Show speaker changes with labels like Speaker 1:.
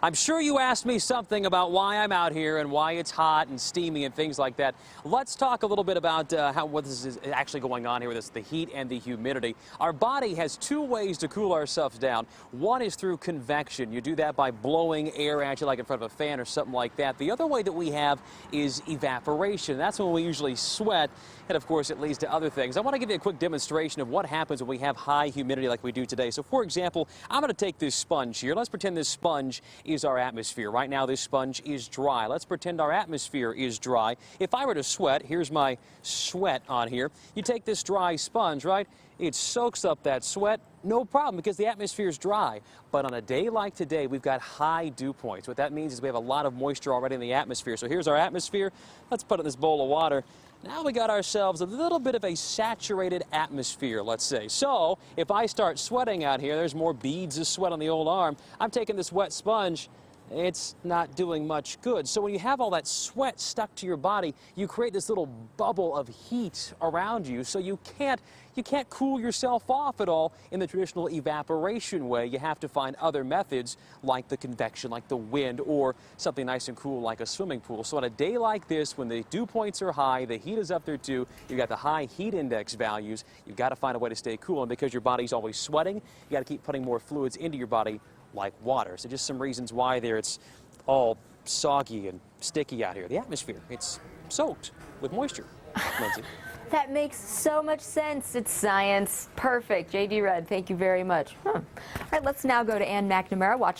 Speaker 1: I'm sure you asked me something about why I'm out here and why it's hot and steamy and things like that. Let's talk a little bit about what this is actually going on here with this, the heat and the humidity. Our body has two ways to cool ourselves down. One is through convection. You do that by blowing air at you like in front of a fan or something like that. The other way that we have is evaporation. That's when we usually sweat, and of course it leads to other things. I want to give you a quick demonstration of what happens when we have high humidity like we do today. So for example, I'm going to take this sponge here. Let's pretend this sponge is our atmosphere. Right now this sponge is dry. Let's pretend our atmosphere is dry. If I were to sweat, here's my sweat on here. You take this dry sponge, right? It soaks up that sweat, no problem, because the atmosphere is dry. But on a day like today, we've got high dew points. What that means is we have a lot of moisture already in the atmosphere. So here's our atmosphere. Let's put it in this bowl of water. Now we got ourselves a little bit of a saturated atmosphere, let's say. So if I start sweating out here, there's more beads of sweat on the old arm. I'm taking this wet sponge. It's not doing much good. So when you have all that sweat stuck to your body, you create this little bubble of heat around you, so you can't cool yourself off at all in the traditional evaporation way. You have to find other methods like the convection, like the wind, or something nice and cool like a swimming pool. So on a day like this, when the dew points are high, the heat is up there too, you've got the high heat index values, you've got to find a way to stay cool. And because your body's always sweating, you got to keep putting more fluids into your body, like water. So just some reasons why it's all soggy and sticky out here. The atmosphere, it's soaked with moisture. Lindsay.
Speaker 2: That makes so much sense. It's science. Perfect. JD Rudd, thank you very much. All right, let's now go to Ann McNamara watching